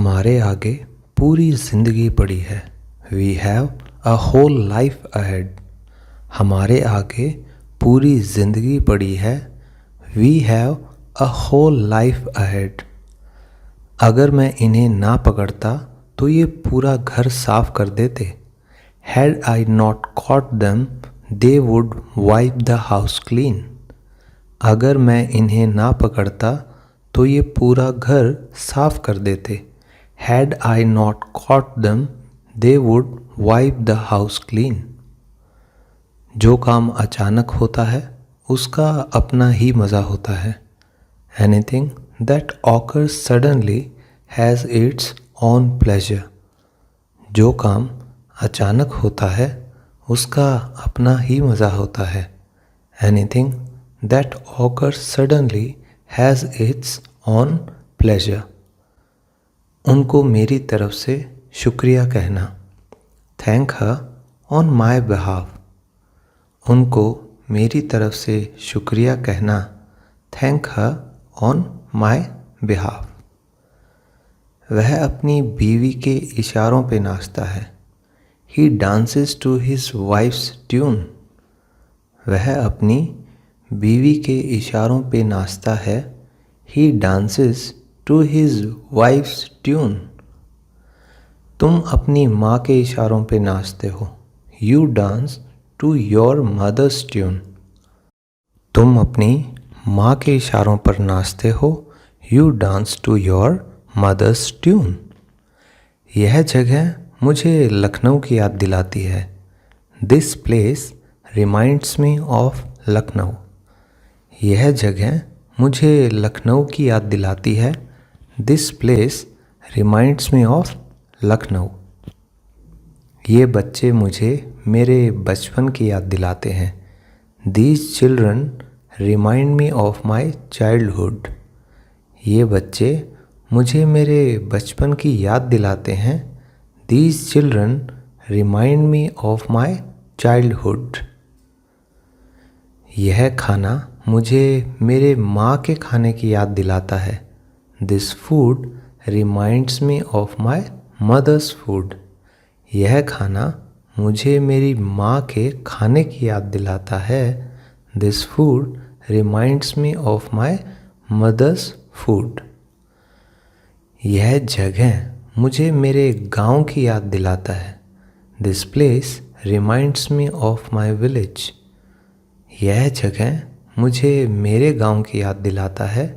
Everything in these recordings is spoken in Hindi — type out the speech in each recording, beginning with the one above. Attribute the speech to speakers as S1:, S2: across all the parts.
S1: हमारे आगे पूरी ज़िंदगी पड़ी है। We have a whole life ahead. हमारे आगे पूरी ज़िंदगी पड़ी है। We have a whole life ahead. अगर मैं इन्हें ना पकड़ता तो ये पूरा घर साफ कर देते। Had I not caught them they would wipe the house clean. अगर मैं इन्हें ना पकड़ता तो ये पूरा घर साफ कर देते। Had I not caught them, they would wipe the house clean. जो काम अचानक होता है उसका अपना ही मज़ा होता है। Anything that occurs suddenly has its own pleasure. जो काम अचानक होता है उसका अपना ही मज़ा होता है। Anything that occurs suddenly has its own pleasure. उनको मेरी तरफ से शुक्रिया कहना। Thank her on my behalf. उनको मेरी तरफ से शुक्रिया कहना। Thank her on my behalf. वह अपनी बीवी के इशारों पे नाचता है। He dances to his wife's tune. वह अपनी बीवी के इशारों पे नाचता है। He dances to his wife's tune. तुम अपनी माँ के इशारों पे नाचते हो। You dance to your mother's tune. तुम अपनी माँ के इशारों पर नाचते हो। You dance to your mother's tune. यह जगह मुझे लखनऊ की याद दिलाती है। This place reminds me of Lucknow. यह जगह मुझे लखनऊ की याद दिलाती है। This place reminds me of Lucknow. ये बच्चे मुझे मेरे बचपन की याद दिलाते हैं। These children remind me of my childhood. ये बच्चे मुझे मेरे बचपन की याद दिलाते हैं। These children remind me of my childhood. यह खाना मुझे मेरे माँ के खाने की याद दिलाता है। This food reminds me of my mother's food. यह खाना मुझे मेरी माँ के खाने की याद दिलाता है। This food reminds me of my mother's food. यह जगह मुझे मेरे गांव की याद दिलाता है। This place reminds me of my village. यह जगह मुझे मेरे गांव की याद दिलाता है।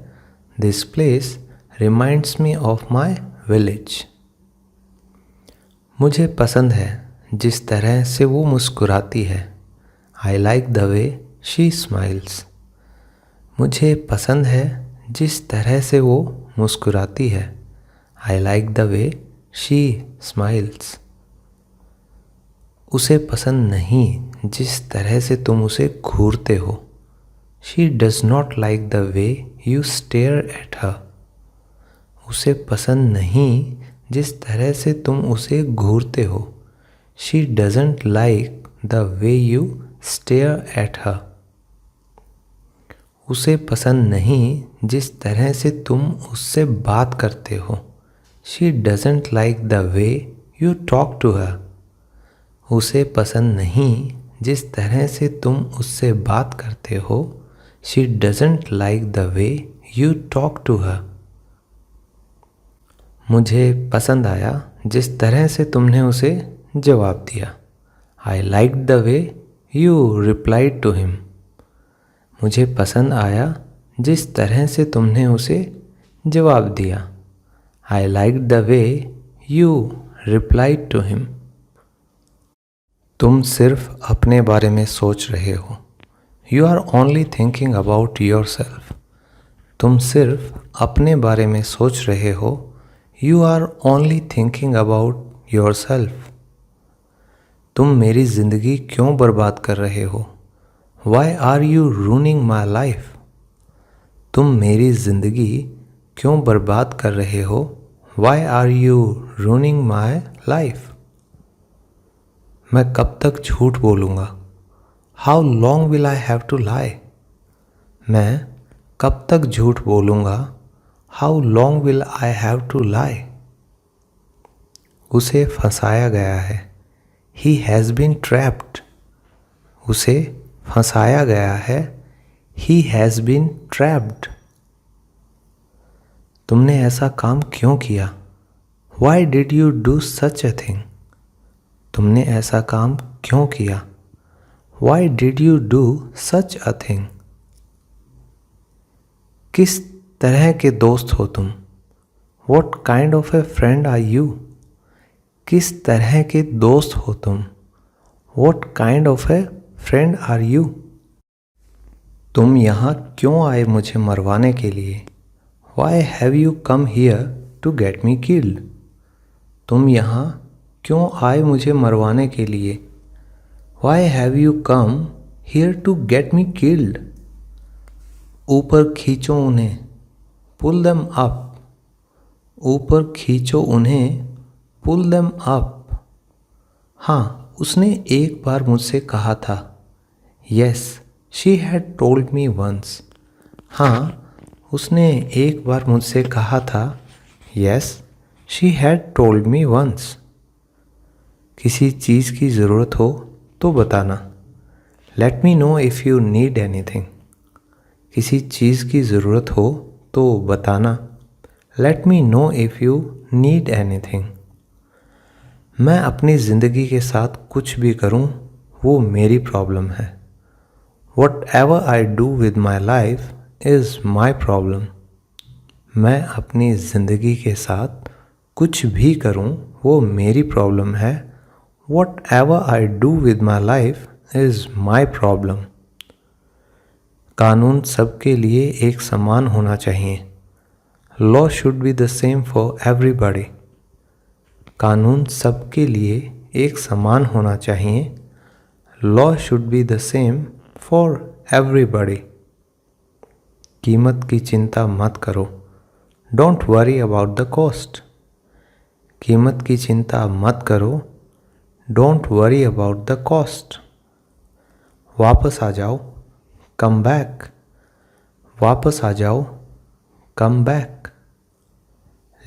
S1: This place reminds me of my village. मुझे पसंद है जिस तरह से वो मुस्कुराती है। I like the way she smiles. मुझे पसंद है जिस तरह से वो मुस्कुराती है। I like the way she smiles. उसे पसंद नहीं जिस तरह से तुम उसे घूरते हो। She does not like the way you stare at her. उसे पसंद नहीं जिस तरह से तुम उसे घूरते हो। She doesn't like the way you stare at her. उसे पसंद नहीं जिस तरह से तुम उससे बात करते हो। She doesn't like the way you talk to her. उसे पसंद नहीं जिस तरह से तुम उससे बात करते हो। She doesn't like the way you talk to her. मुझे पसंद आया जिस तरह से तुमने उसे जवाब दिया। I like the way you replied to him. मुझे पसंद आया जिस तरह से तुमने उसे जवाब दिया। I like the way you replied to him. तुम सिर्फ अपने बारे में सोच रहे हो। You are only thinking about yourself. तुम सिर्फ अपने बारे में सोच रहे हो। You are only thinking about yourself. तुम मेरी ज़िंदगी क्यों बर्बाद कर रहे हो। Why are you ruining my life. तुम मेरी ज़िंदगी क्यों बर्बाद कर रहे हो। Why are you ruining my life. मैं कब तक झूठ बोलूँगा। How long will I have to lie. मैं कब तक झूठ बोलूँगा। How long will I have to lie. उसे फंसाया गया है। He has been trapped. उसे फंसाया गया है। He has been trapped. तुमने ऐसा काम क्यों किया? Why did you do such a thing? तुमने ऐसा काम क्यों किया? Why did you do such a thing? किस तरह के दोस्त हो तुम? What kind of a friend are you? किस तरह के दोस्त हो तुम? What kind of a friend are you? तुम यहाँ क्यों आए मुझे मरवाने के लिए? Why have you come here to get me killed? तुम यहाँ क्यों आए मुझे मरवाने के लिए? Why have you come here to get me killed? ऊपर खींचो उन्हें, pull them up. ऊपर खींचो उन्हें, pull them up. हाँ, उसने एक बार मुझसे कहा था. Yes, she had told me once. हाँ, उसने एक बार मुझसे कहा था. Yes, she had told me once. किसी चीज़ की ज़रूरत हो तो बताना. Let me know if you need anything. किसी चीज़ की ज़रूरत हो तो बताना. Let me know if you need anything. मैं अपनी ज़िंदगी के साथ कुछ भी करूं, वो मेरी प्रॉब्लम है. Whatever I do with my life is my problem. मैं अपनी ज़िंदगी के साथ कुछ भी करूं, वो मेरी प्रॉब्लम है. Whatever I do with my life is my problem. कानून सबके लिए एक समान होना चाहिए. Law should be the same for everybody. कानून सबके लिए एक समान होना चाहिए. Law should be the same for everybody. कीमत की चिंता मत करो. Don't worry about the cost. कीमत की चिंता मत करो. Don't worry about the cost. वापस आ जाओ. Come back. वापस आ जाओ. Come back.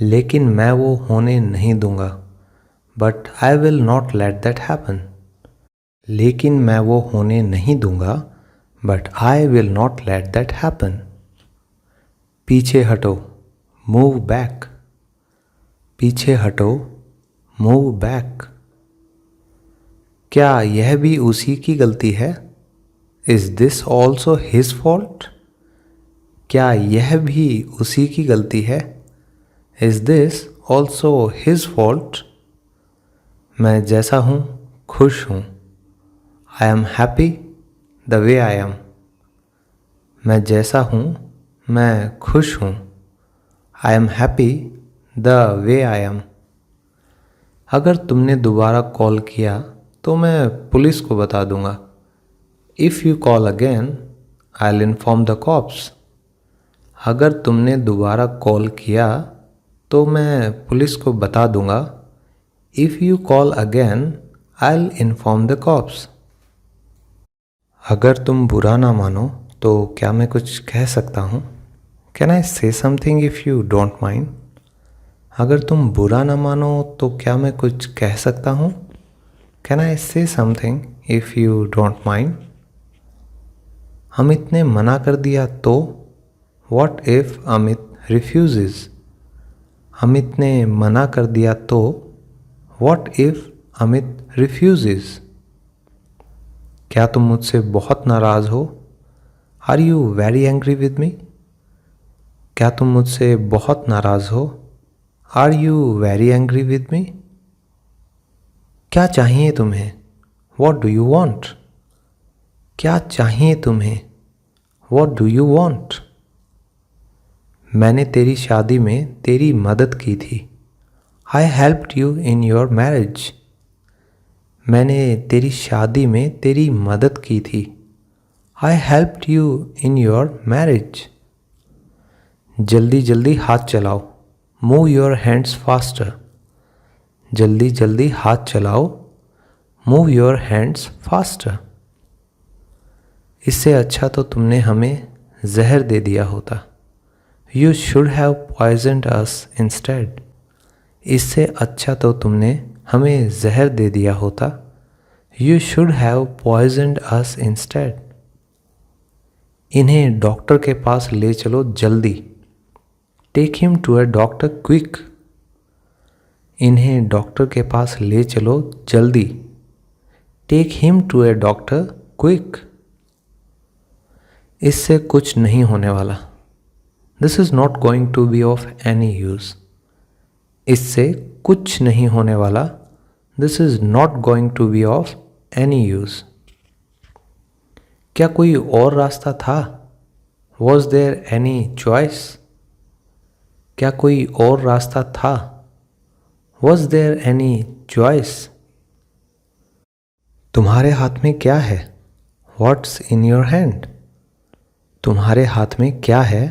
S1: लेकिन मैं वो होने नहीं दूंगा. But I will not let that happen. लेकिन मैं वो होने नहीं दूंगा. But I will not let that happen. पीछे हटो. Move back. पीछे हटो. Move back. क्या यह भी उसी की गलती है? Is this also his fault? क्या यह भी उसी की गलती है? Is this also his fault? मैं जैसा हूँ खुश हूँ. I am happy the way I am. मैं जैसा हूँ मैं खुश हूँ. I am happy the way I am. अगर तुमने दोबारा कॉल किया तो मैं पुलिस को बता दूंगा. If you call again, I'll inform the cops. अगर तुमने दोबारा कॉल किया तो मैं पुलिस को बता दूंगा. If you call again, I'll inform the cops. अगर तुम बुरा ना मानो तो क्या मैं कुछ कह सकता हूँ? Can I say something if you don't mind? अगर तुम बुरा ना मानो तो क्या मैं कुछ कह सकता हूँ? Can I say something if you don't mind? Amit ने मना कर दिया तो? What if Amit refuses? Amit ने मना कर दिया तो? What if Amit refuses? क्या तुम मुझसे बहुत नाराज़ हो? Are you very angry with me? क्या तुम मुझसे बहुत नाराज़ हो? Are you very angry with me? क्या चाहिए तुम्हें? What do you want? क्या चाहिए तुम्हें? What do you want? मैंने तेरी शादी में तेरी मदद की थी. I helped you in your marriage. मैंने तेरी शादी में तेरी मदद की थी. I helped you in your marriage. जल्दी जल्दी हाथ चलाओ. Move your hands faster. जल्दी जल्दी हाथ चलाओ. Move your hands faster. इससे अच्छा तो तुमने हमें जहर दे दिया होता. You should have poisoned us instead. इससे अच्छा तो तुमने हमें जहर दे दिया होता। You should have poisoned us instead. इन्हें डॉक्टर के पास ले चलो जल्दी। Take him to a doctor quick. इन्हें डॉक्टर के पास ले चलो जल्दी। Take him to a doctor quick. इससे कुछ नहीं होने वाला। This is not going to be of any use. इससे कुछ नहीं होने वाला। This is not going to be of any use. क्या कोई और रास्ता था? Was there any choice? क्या कोई और रास्ता था? Was there any choice? तुम्हारे हाथ में क्या है? What's in your hand? तुम्हारे हाथ में क्या है?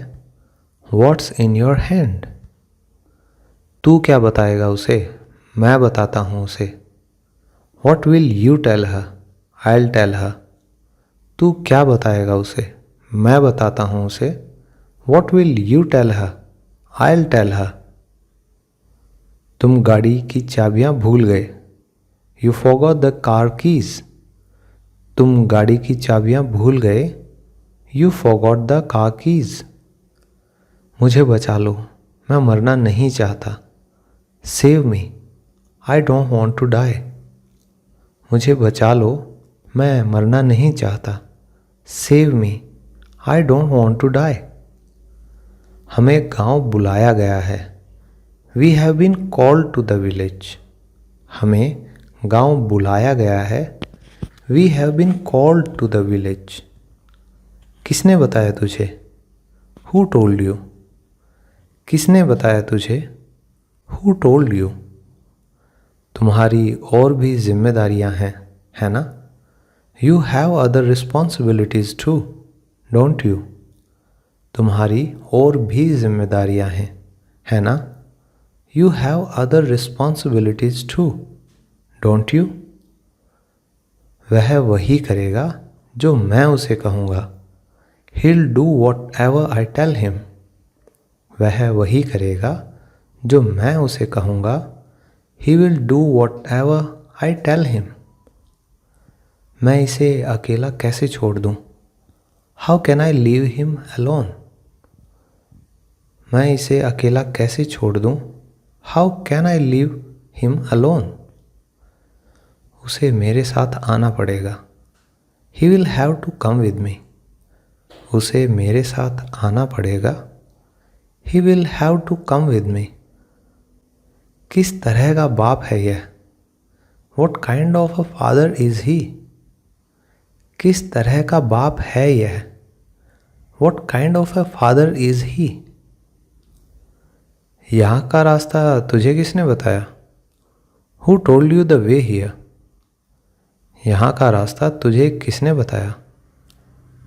S1: What's in your hand? तू क्या बताएगा उसे? मैं बताता हूँ उसे। What will you tell her? I will tell her. तू क्या बताएगा उसे? मैं बताता हूँ उसे। What will you tell her? I will tell her. तुम गाड़ी की चाबियाँ भूल गए। You forgot the car keys. तुम गाड़ी की चाबियाँ भूल गए। You forgot the car keys. मुझे बचा लो, मैं मरना नहीं चाहता। Save me, I don't want to die. मुझे बचा लो, मैं मरना नहीं चाहता। Save me, I don't want to die. हमें गांव बुलाया गया है। We have been called to the village. हमें गांव बुलाया गया है। We have been called to the village. किसने बताया तुझे? Who told you? किसने बताया तुझे? Who told you? तुम्हारी और भी जिम्मेदारियां हैं, है ना? You have other responsibilities too, don't you? तुम्हारी और भी जिम्मेदारियां हैं, है ना? You have other responsibilities too, don't you? वह वही करेगा जो मैं उसे कहूँगा। He'll do whatever I tell him. वह वही करेगा जो मैं उसे कहूँगा। He will do whatever I tell him. मैं इसे अकेला कैसे छोड़ दूँ? How can I leave him alone? मैं इसे अकेला कैसे छोड़ दूँ? How can I leave him alone? उसे मेरे साथ आना पड़ेगा। He will have to come with me. उसे मेरे साथ आना पड़ेगा। He will have to come with me. किस तरह का बाप है यह? What kind of a father is he? किस तरह का बाप है यह? What kind of a father is he? यहाँ का रास्ता तुझे किसने बताया? Who told you the way here? यहाँ का रास्ता तुझे किसने बताया?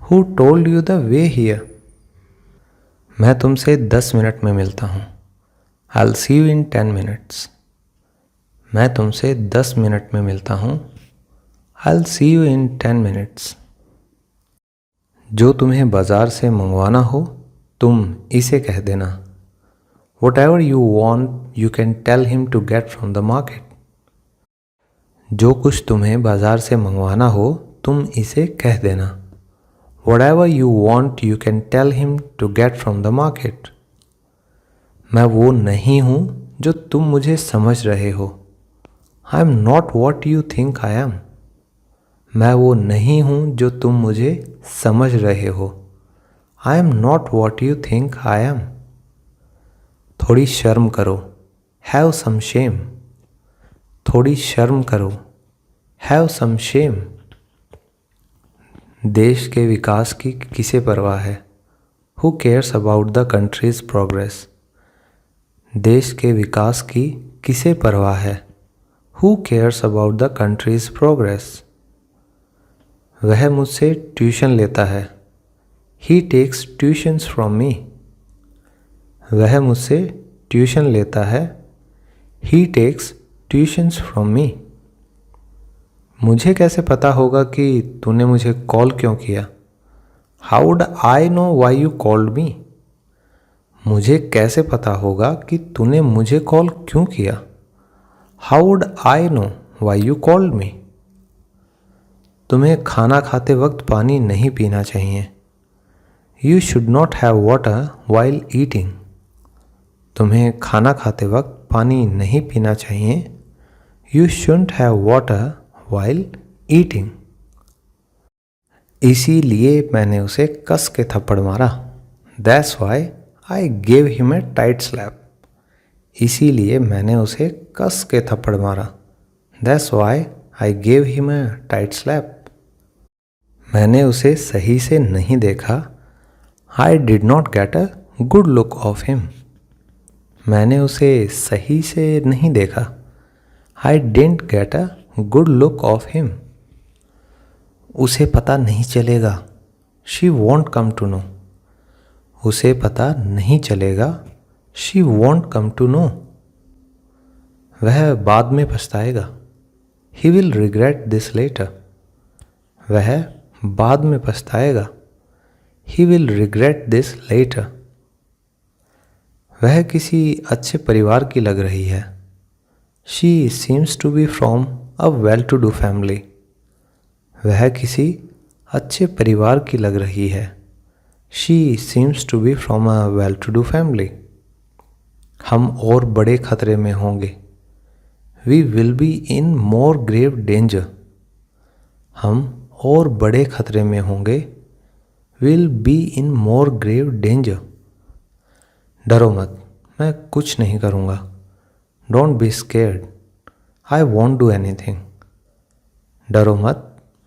S1: Who told you the way here? मैं तुमसे 10 मिनट में मिलता हूँ। I'll see you in 10 minutes. मैं तुमसे 10 मिनट में मिलता हूँ। I'll see you in 10 minutes. जो तुम्हें बाज़ार से मंगवाना हो तुम इसे कह देना। Whatever you want you can tell him to get from the market. जो कुछ तुम्हें बाज़ार से मंगवाना हो तुम इसे कह देना। Whatever you want you can tell him to get from the market. मैं वो नहीं हूँ जो तुम मुझे समझ रहे हो। I am not what you think I am. मैं वो नहीं हूँ जो तुम मुझे समझ रहे हो। I am not what you think I am. थोड़ी शर्म करो। Have some shame. थोड़ी शर्म करो। Have some shame. देश के विकास की किसे परवाह है? Who cares about the country's progress? देश के विकास की किसे परवाह है? Who cares about the country's progress? वह मुझसे ट्यूशन लेता है। He takes tuitions from me. वह मुझसे ट्यूशन लेता है। He takes tuitions from me. मुझे कैसे पता होगा कि तूने मुझे कॉल क्यों किया? How would I know why you called me? मुझे कैसे पता होगा कि तूने मुझे कॉल क्यों किया? How would I know why you called me? तुम्हें खाना खाते वक्त पानी नहीं पीना चाहिए। You should not have water while eating. तुम्हें खाना खाते वक्त पानी नहीं पीना चाहिए। You shouldn't have water while eating. इसीलिए मैंने उसे कस के थप्पड़ मारा। That's why I gave him a tight slap. इसीलिए मैंने उसे कस के थप्पड़ मारा। That's why I gave him a tight slap. मैंने उसे सही से नहीं देखा। I did not get a good look of him. मैंने उसे सही से नहीं देखा। I didn't get a good look of him. उसे पता नहीं चलेगा। She won't come to know. उसे पता नहीं चलेगा। She won't come to know. वह बाद में पछताएगा। He will regret this later. वह बाद में पछताएगा। He will regret this later. वह किसी अच्छे परिवार की लग रही है। She seems to be from a well to do family. वह किसी अच्छे परिवार की लग रही है। She seems to be from a well to do family. हम और बड़े खतरे में होंगे। We will be in more grave danger. हम और बड़े खतरे में होंगे। Will be in more grave danger. डरो मत, मैं कुछ नहीं करूँगा। Don't be scared, I won't do anything. डरो मत,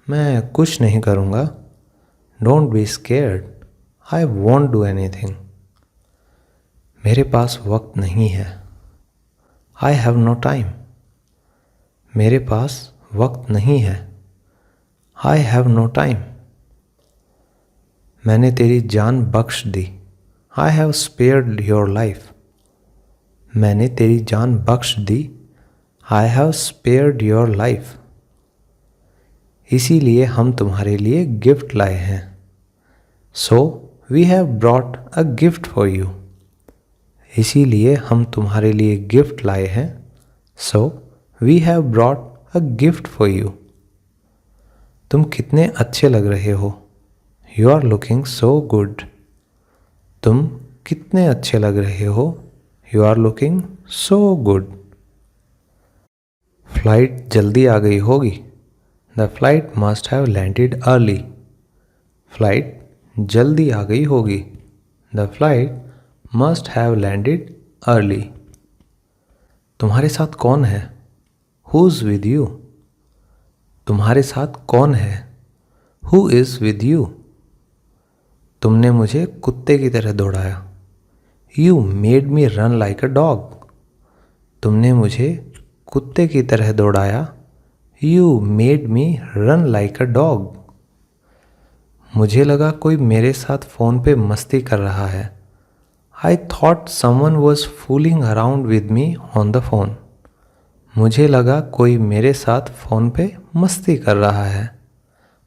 S1: मैं कुछ नहीं करूँगा। Don't be scared, I won't do anything. मेरे पास वक्त नहीं है। I have no time. मेरे पास वक्त नहीं है। I have no time. मैंने तेरी जान बख्श दी। I have spared your life. मैंने तेरी जान बख्श दी। I have spared your life. इसीलिए हम तुम्हारे लिए गिफ्ट लाए हैं। So we have brought a gift for you. इसीलिए हम तुम्हारे लिए गिफ्ट लाए हैं। So we have brought a gift for you. तुम कितने अच्छे लग रहे हो। You are looking so good. तुम कितने अच्छे लग रहे हो। You are looking so good. Flight जल्दी आ गई होगी। The flight must have landed early. Flight जल्दी आ गई होगी। The flight must have landed early. तुम्हारे साथ कौन है। Who is with you. तुम्हारे साथ कौन है। Who is with you. तुमने मुझे कुत्ते की तरह दौड़ाया। You made me run like a dog. तुमने मुझे कुत्ते की तरह दौड़ाया। You made me run like a dog. मुझे लगा कोई मेरे साथ फ़ोन पे मस्ती कर रहा है। I thought someone was fooling around with me on the phone. मुझे लगा कोई मेरे साथ फ़ोन पे मस्ती कर रहा है।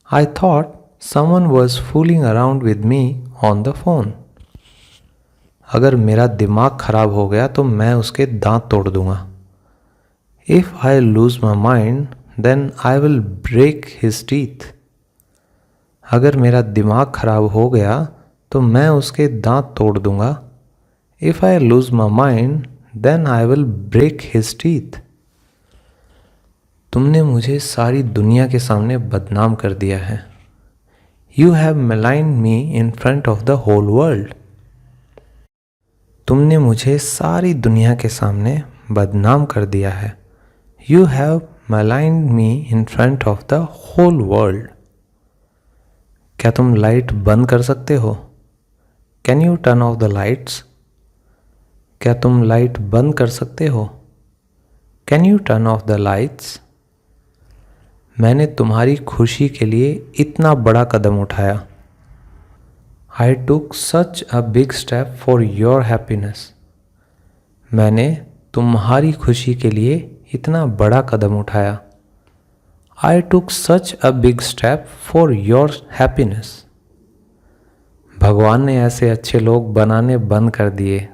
S1: I thought someone was fooling around with me on the phone. अगर मेरा दिमाग खराब हो गया तो मैं उसके दांत तोड़ दूंगा। If I lose my mind then I will break his teeth. अगर मेरा दिमाग खराब हो गया तो मैं उसके दांत तोड़ दूंगा। If I lose my mind then I will break his teeth. तुमने मुझे सारी दुनिया के सामने बदनाम कर दिया है। You have maligned me in front of the whole world. तुमने मुझे सारी दुनिया के सामने बदनाम कर दिया है। You have maligned me in front of the whole world. क्या तुम लाइट बंद कर सकते हो। Can you turn off the lights. क्या तुम लाइट बंद कर सकते हो। Can you turn off the lights. मैंने तुम्हारी खुशी के लिए इतना बड़ा कदम उठाया। I took such a big step for your happiness. मैंने तुम्हारी खुशी के लिए इतना बड़ा कदम उठाया। I took such a big step for your happiness. भगवान ने ऐसे अच्छे लोग बनाने बंद कर दिए।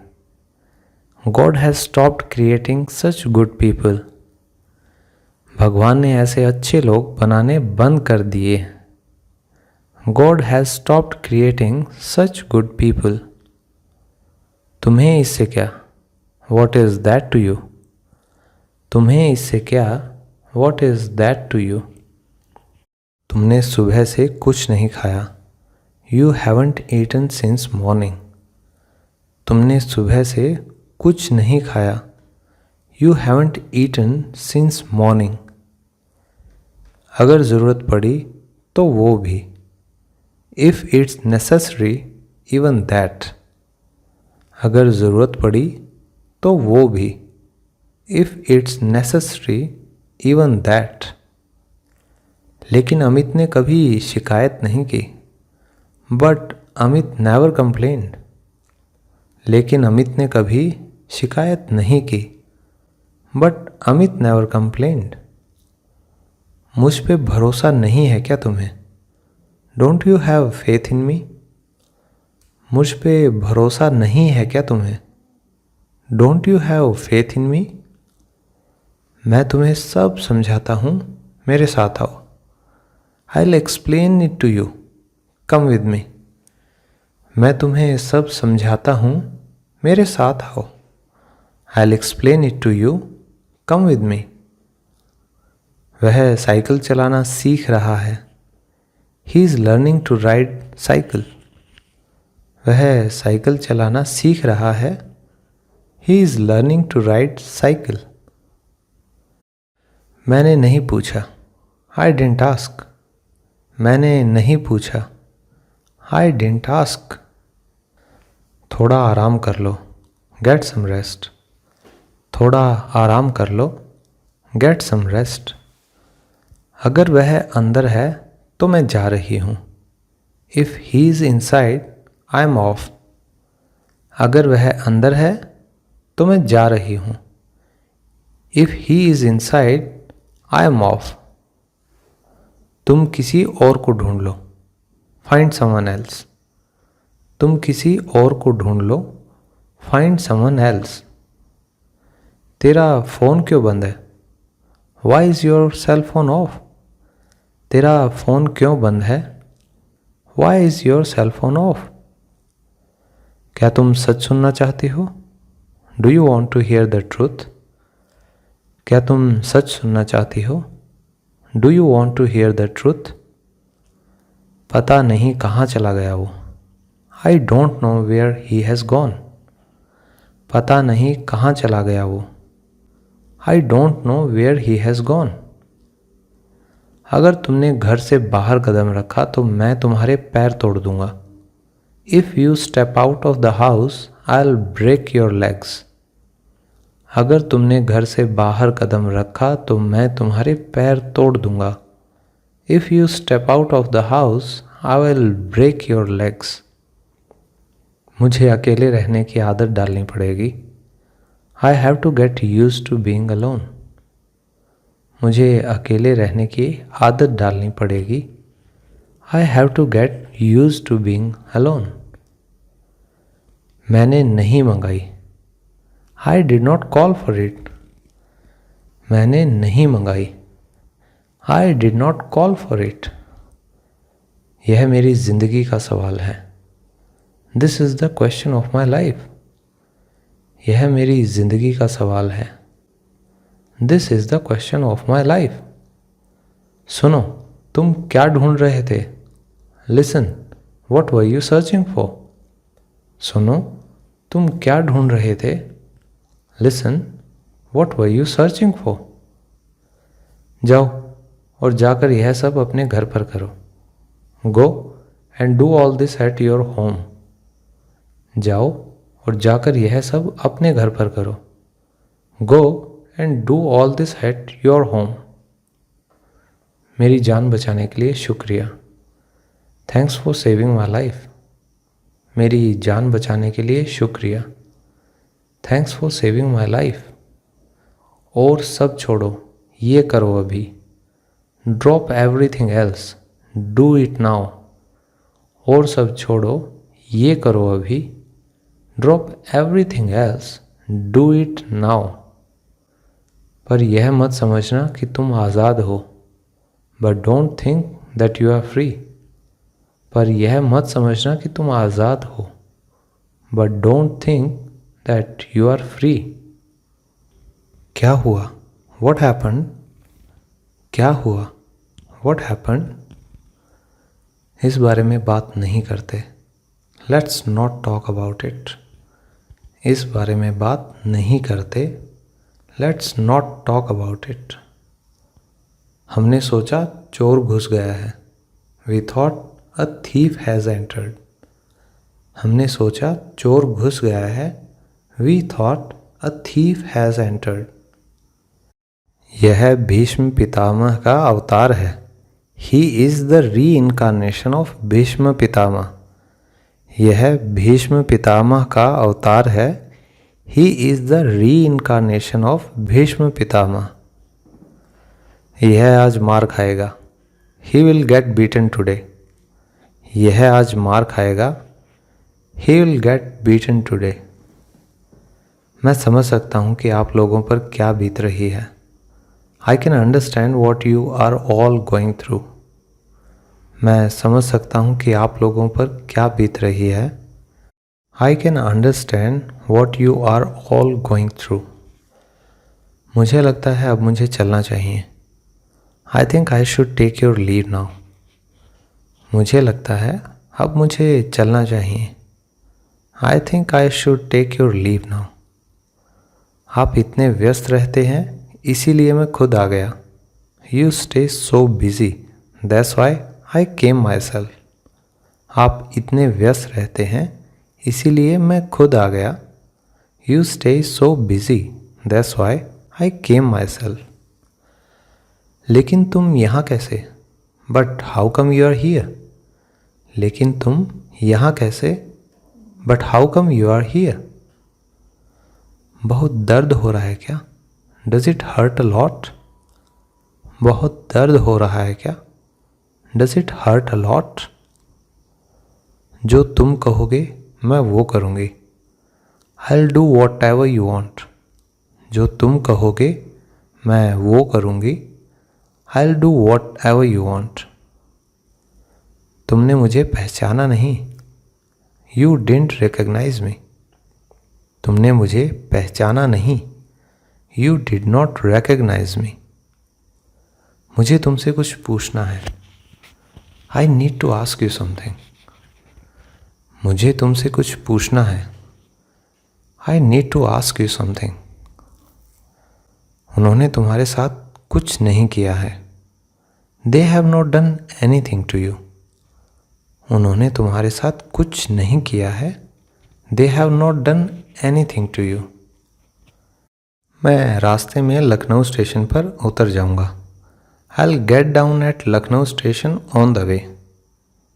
S1: God has stopped creating such good people. भगवान ने ऐसे अच्छे लोग बनाने बंद कर दिए। God has stopped creating such good people. तुम्हें इससे क्या? What is that to you? तुम्हें इससे क्या? What is that to you? तुमने सुबह से कुछ नहीं खाया। You haven't eaten since morning. तुमने सुबह से कुछ नहीं खाया। You haven't eaten since morning. अगर ज़रूरत पड़ी तो वो भी। If it's necessary even that. अगर ज़रूरत पड़ी तो वो भी। If it's necessary even that. लेकिन अमित ने कभी शिकायत नहीं की। But Amit never complained. लेकिन अमित ने कभी शिकायत नहीं की। But Amit never complained. मुझ पे भरोसा नहीं है क्या तुम्हें? Don't you have faith in me? मुझ पे भरोसा नहीं है क्या तुम्हें? Don't you have faith in me? मैं तुम्हें सब समझाता हूँ, मेरे साथ आओ। I will explain it to you, come with me. मैं तुम्हें सब समझाता हूँ, मेरे साथ आओ। I will explain it to you, come with me. वह साइकिल चलाना सीख रहा है। He is learning to ride cycle. वह साइकिल चलाना सीख रहा है। He is learning to ride cycle. मैंने नहीं पूछा। I didn't ask. मैंने नहीं पूछा। I didn't ask. थोड़ा आराम कर लो, गेट सम रेस्ट। थोड़ा आराम कर लो, गेट सम रेस्ट। अगर वह अंदर है तो मैं जा रही हूँ। If he is inside I am of. अगर वह अंदर है तो मैं जा रही हूँ। If he is inside I am of. तुम किसी और को ढूंढ लो, फाइंड समवन एल्स। तुम किसी और को ढूंढ लो, फाइंड समवन एल्स। तेरा फ़ोन क्यों बंद है? Why is your cell phone off? तेरा फ़ोन क्यों बंद है? Why is your cell phone off? क्या तुम सच सुनना चाहती हो? Do you want to hear the truth? क्या तुम सच सुनना चाहती हो? Do you want to hear the truth? पता नहीं कहाँ चला गया वो। I don't know where he has gone. पता नहीं कहाँ चला गया वो। I don't know where he has gone. अगर तुमने घर से बाहर कदम रखा तो मैं तुम्हारे पैर तोड़ दूंगा। If you step out of the house I will break your legs. अगर तुमने घर से बाहर कदम रखा तो मैं तुम्हारे पैर तोड़ दूंगा। If you step out of the house I will break your legs. मुझे अकेले रहने की आदत डालनी पड़ेगी। I have to get used to being alone. मुझे अकेले रहने की आदत डालनी पड़ेगी। I have to get used to being alone. मैंने नहीं मंगाई। I did not call for it. मैंने नहीं मंगाई। I did not call for it. यह मेरी जिंदगी का सवाल है। This is the question of my life. यह मेरी जिंदगी का सवाल है। This is the question of my life. सुनो, तुम क्या ढूंढ रहे थे? Listen, what were you searching for? सुनो, तुम क्या ढूंढ रहे थे? Listen, what were you searching for? जाओ और जाकर यह सब अपने घर पर करो। गो and do all this at your home. जाओ और जाकर यह सब अपने घर पर करो। गो and do all this at your home. मेरी जान बचाने के लिए शुक्रिया। Thanks for saving my life. मेरी जान बचाने के लिए शुक्रिया। Thanks for saving my life. और सब छोड़ो, ये करो अभी। Drop everything else, do it now. और सब छोड़ो, ये करो अभी, drop everything else, do it now. पर यह मत समझना कि तुम आज़ाद हो, but don't think that you are free. पर यह मत समझना कि तुम आज़ाद हो, but don't think that you are free. क्या हुआ? What happened? क्या हुआ? What happened? इस बारे में बात नहीं करते। Let's not talk about it. इस बारे में बात नहीं करते। Let's not talk about it. हमने सोचा चोर घुस गया है। We thought a thief has entered. हमने सोचा चोर घुस गया है। We thought a thief has entered. यह भीष्म पितामह का अवतार है। He is the reincarnation of Bhishma Pitamah. यह भीष्म पितामह का अवतार है। He is the reincarnation of Bhishma Pitamah. यह आज मार खाएगा। He will get beaten today. यह आज मार खाएगा। He will get beaten today. मैं समझ सकता हूँ कि आप लोगों पर क्या बीत रही है। I can understand what you are all going through. मैं समझ सकता हूँ कि आप लोगों पर क्या बीत रही है। I can understand what you are all going through. मुझे लगता है अब मुझे चलना चाहिए। I think I should take your leave now. मुझे लगता है अब मुझे चलना चाहिए। I think I should take your leave now. आप इतने व्यस्त रहते हैं इसीलिए मैं खुद आ गया। You stay so busy, that's why I came myself. आप इतने व्यस्त रहते हैं इसीलिए मैं खुद आ गया। You stay so busy, that's why I came myself. लेकिन तुम यहाँ कैसे? But how come you are here? लेकिन तुम यहाँ कैसे? But how come you are here? बहुत दर्द हो रहा है क्या? Does it hurt a lot? बहुत दर्द हो रहा है क्या? Does it hurt a lot? जो तुम कहोगे मैं वो करूँगी। I'll do whatever you want. जो तुम कहोगे मैं वो करूँगी। I'll do whatever you want. तुमने मुझे पहचाना नहीं। You didn't recognize me. तुमने मुझे पहचाना नहीं। You did not recognize me. मुझे तुमसे कुछ पूछना है। I need to ask you something. मुझे तुमसे कुछ पूछना है। I need to ask you something. उन्होंने तुम्हारे साथ कुछ नहीं किया है। They have not done anything to you. उन्होंने तुम्हारे साथ कुछ नहीं किया है। They have not done anything to you. मैं रास्ते में लखनऊ स्टेशन पर उतर जाऊंगा। I'll get down at Lucknow station on the way.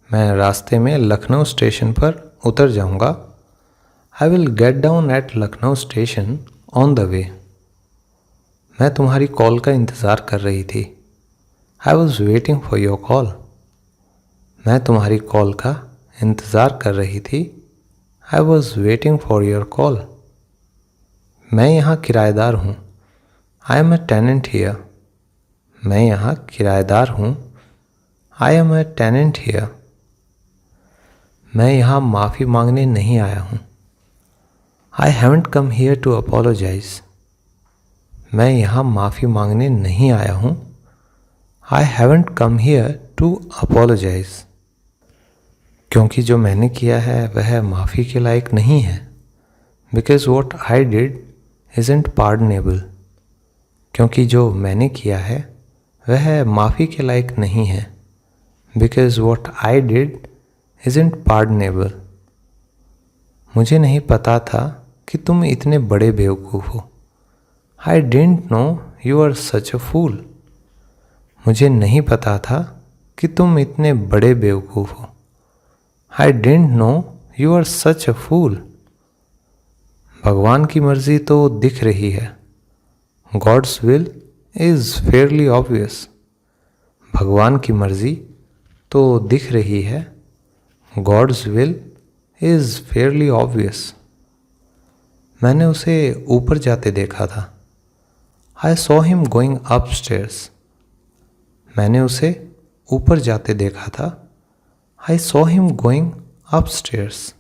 S1: मैं रास्ते में लखनऊ स्टेशन पर उतर जाऊंगा। I will get down at Lucknow station on the way. मैं तुम्हारी कॉल का इंतज़ार कर रही थी। I was waiting for your call. मैं तुम्हारी कॉल का इंतज़ार कर रही थी। I was waiting for your call. मैं यहाँ किराएदार हूँ। I am a tenant here. मैं यहाँ किराएदार हूँ। I am a tenant here. मैं यहाँ माफ़ी मांगने नहीं आया हूँ। I haven't come here to apologize. मैं यहाँ माफ़ी मांगने नहीं आया हूँ। I haven't come here to apologize. क्योंकि जो मैंने किया है वह माफ़ी के लायक नहीं है। Because what I did isn't pardonable. क्योंकि जो मैंने किया है वह माफ़ी के लायक नहीं है। Because what I did isn't pardonable. मुझे नहीं पता था कि तुम इतने बड़े बेवकूफ़ हो। I didn't know you were such a fool. मुझे नहीं पता था कि तुम इतने बड़े बेवकूफ़ हो। I didn't know you were such a fool. भगवान की मर्ज़ी तो दिख रही है। God's will is fairly obvious. भगवान की मर्ज़ी तो दिख रही है। God's will is Fairlie obvious. मैंने उसे ऊपर जाते देखा था। I saw him going upstairs. मैंने उसे ऊपर जाते देखा था। I saw him going upstairs.